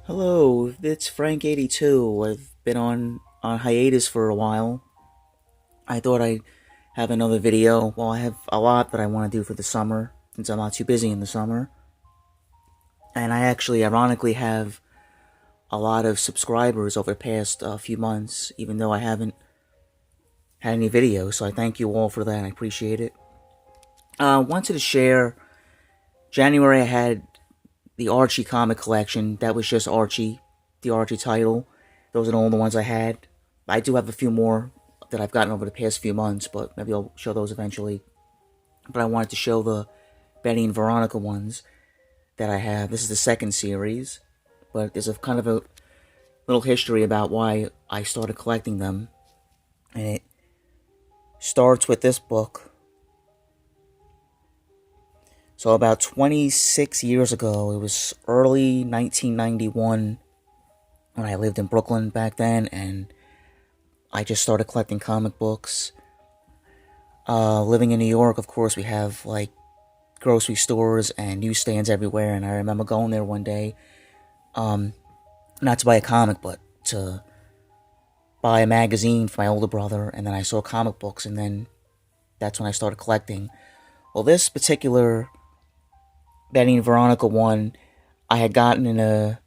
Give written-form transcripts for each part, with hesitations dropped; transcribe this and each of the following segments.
Hello, it's Frank82. I've been on hiatus for a while. I thought I'd have another video. Well, I have a lot that I want to do for the summer, since I'm not too busy in the summer. And I actually, ironically, have a lot of subscribers over the past few months, even though I haven't had any videos. So I thank you all for that. I appreciate it. Wanted to share. January, I had the Archie comic collection. That was just Archie, the Archie title. Those are all the ones I had. I do have a few more that I've gotten over the past few months, but maybe I'll show those eventually. But I wanted to show the Betty and Veronica ones that I have. This is the second series, but there's a kind of a little history about why I started collecting them. And it starts with this book. So about 26 years ago, it was early 1991 when I lived in Brooklyn back then, and I just started collecting comic books. Living in New York, of course, we have like grocery stores and newsstands everywhere, and I remember going there one day, not to buy a comic, but to buy a magazine for my older brother, and then I saw comic books, and then that's when I started collecting. Well, this particular Betty and Veronica one, I had gotten in a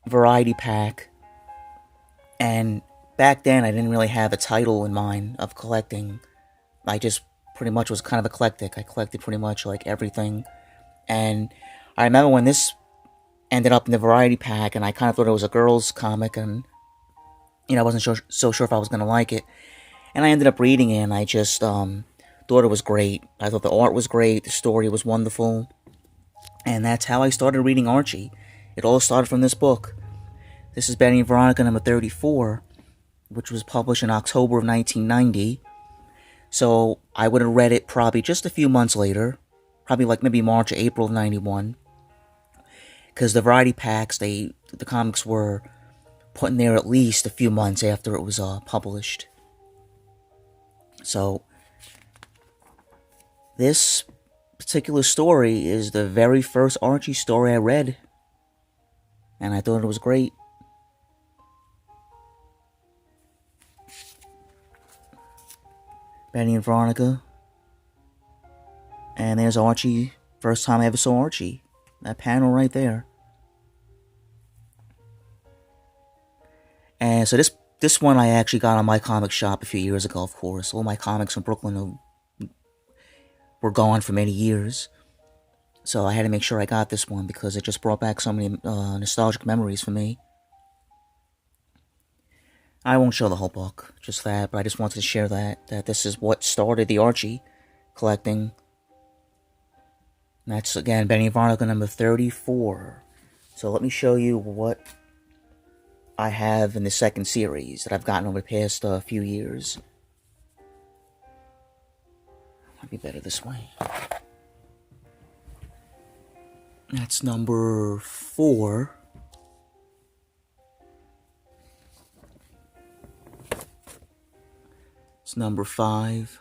variety pack, and back then I didn't really have a title in mind of collecting. I just pretty much was kind of eclectic. I collected pretty much like everything, and I remember when this ended up in the variety pack, and I kind of thought it was a girl's comic, and I wasn't so sure if I was gonna like it, and I ended up reading it, and I just thought it was great. I thought the art was great, the story was wonderful. And that's how I started reading Archie. It all started from this book. This is Betty and Veronica number 34, which was published in October of 1990. So I would have read it probably just a few months later, probably like maybe March or April of 91. Because the variety packs, the comics were put in there at least a few months after it was published. So this particular story is the very first Archie story I read, and I thought it was great. Betty and Veronica, and there's Archie. First time I ever saw Archie. That panel right there. And so this one I actually got on my comic shop a few years ago, of course. All my comics in Brooklyn were gone for many years. So I had to make sure I got this one because it just brought back so many nostalgic memories for me. I won't show the whole book, just that, but I just wanted to share that this is what started the Archie collecting. And that's, again, Betty and Veronica number 34. So let me show you what I have in the second series that I've gotten over the past few years. Might be better this way. That's number 4. It's number 5.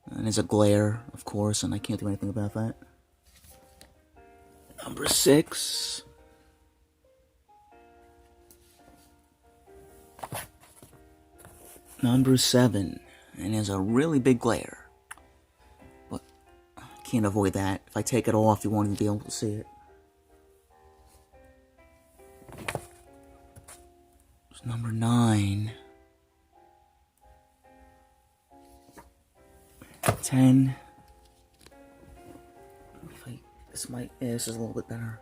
And there's a glare, of course, and I can't do anything about that. Number 6. Number 7. And there's a really big glare. Can't avoid that. If I take it off, you won't even be able to see it. It's number 9. 10. This is a little bit better.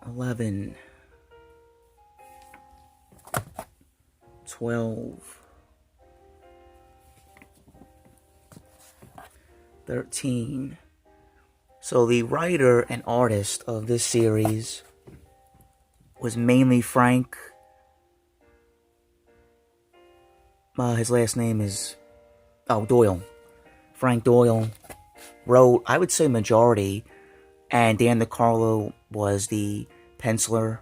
11. 12. 13. So the writer and artist of this series was mainly Frank. His last name is Doyle. Frank Doyle wrote, I would say, majority, and Dan DeCarlo was the penciler,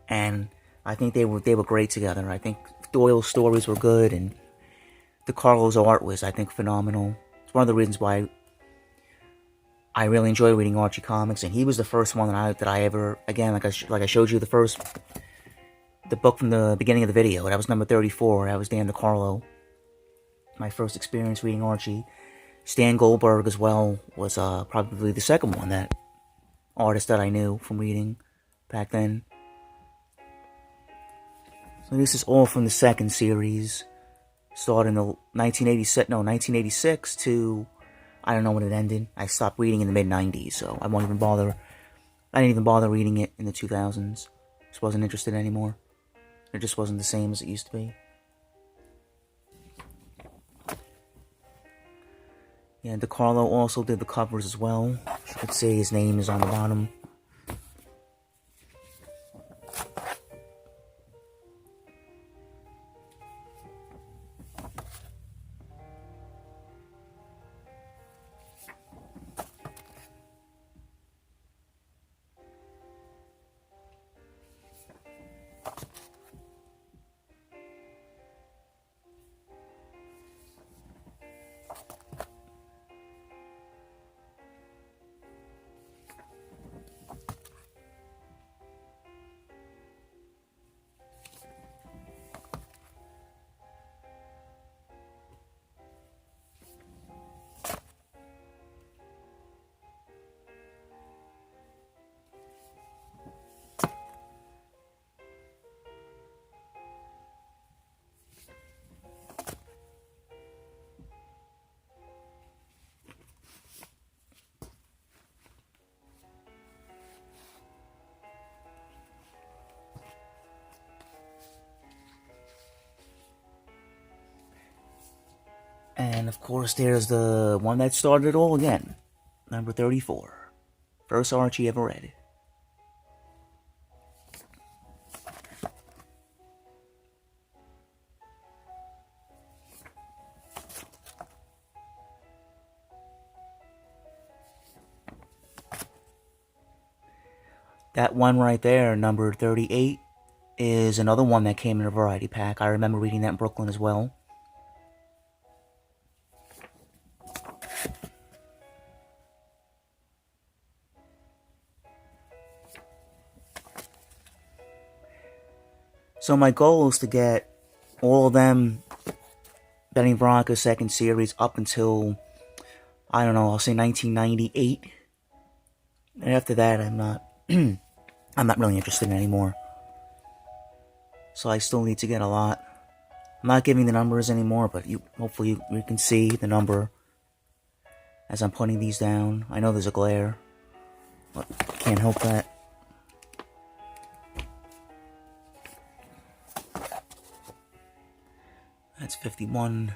and I think they were great together. I think Doyle's stories were good, and DeCarlo's art was, I think, phenomenal. One of the reasons why I really enjoy reading Archie comics, and he was the first one that I ever, again, like I showed you the book from the beginning of the video. That was number 34. That was Dan DeCarlo. My first experience reading Archie. Stan Goldberg as well was probably the second one, that artist that I knew from reading back then. So this is all from the second series. Started in the 1986 to, I don't know when it ended. I stopped reading in the mid-90s, so I didn't even bother reading it in the 2000s. Just wasn't interested anymore. It just wasn't the same as it used to be. Yeah, DeCarlo also did the covers as well. As you can see, his name is on the bottom. And of course, there's the one that started it all again. Number 34. First Archie ever read. That one right there, number 38, is another one that came in a variety pack. I remember reading that in Brooklyn as well. So my goal is to get all of them, Benny Veronica's second series, up until, I don't know, I'll say 1998. And after that, I'm not really interested anymore. So I still need to get a lot. I'm not giving the numbers anymore, but hopefully you can see the number as I'm putting these down. I know there's a glare, but can't help that. That's 51.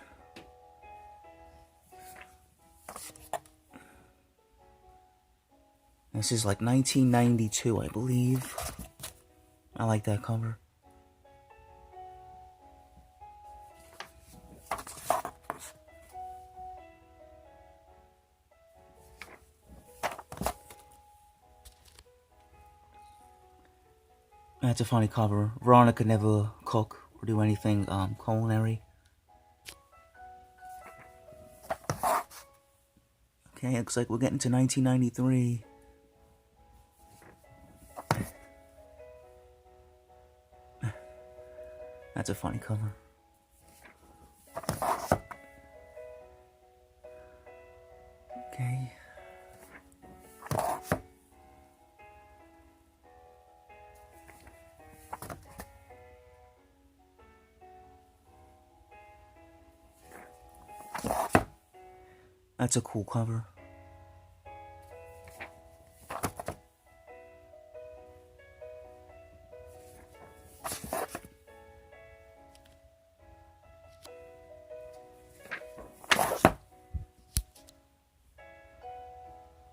This is like 1992, I believe. I like that cover. That's a funny cover. Veronica never cook or do anything culinary. Okay, looks like we're getting to 1993. That's a funny cover. Okay. That's a cool cover.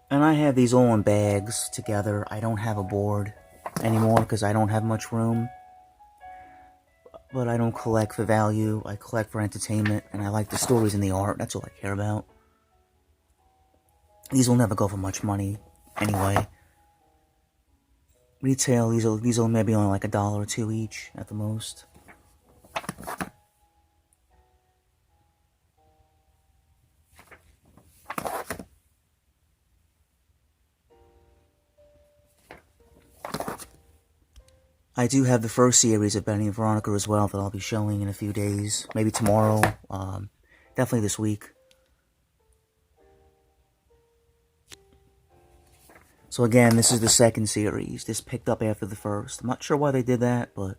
And I have these all in bags together. I don't have a board anymore because I don't have much room. But I don't collect for value. I collect for entertainment, and I like the stories and the art. That's all I care about. These will never go for much money anyway. Retail, these are maybe only like $1 or $2 each at the most. I do have the first series of Benny and Veronica as well that I'll be showing in a few days. Maybe tomorrow. Definitely this week. So again, this is the second series. This picked up after the first. I'm not sure why they did that, but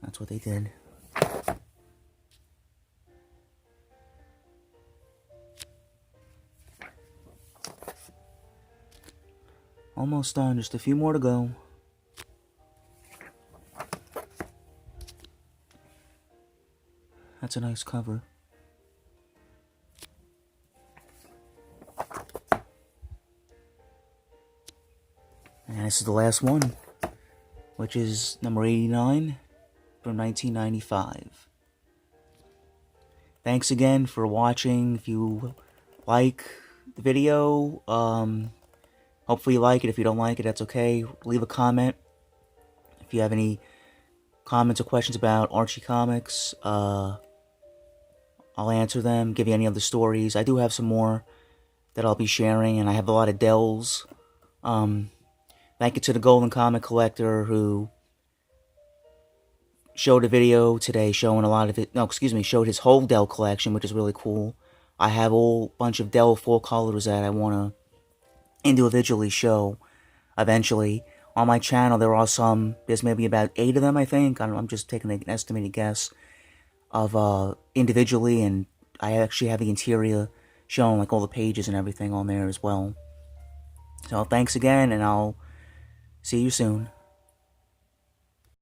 that's what they did. Almost done. Just a few more to go. That's a nice cover. And this is the last one, which is number 89 from 1995. Thanks again for watching. If you like the video, hopefully you like it. If you don't like it, that's okay. Leave a comment. If you have any comments or questions about Archie comics, I'll answer them, give you any other stories. I do have some more that I'll be sharing, and I have a lot of Dells. Thank you to the Golden Comic Collector who showed a video today showing a lot of it. No, excuse me, showed his whole Dell collection, which is really cool. I have a whole bunch of Dell full colors that I want to individually show eventually. On my channel, there are some, there's maybe about 8 of them, I think. I don't know, I'm just taking an estimated guess of individually, and I actually have the interior showing, like all the pages and everything on there as well. So thanks again, and I'll see you soon.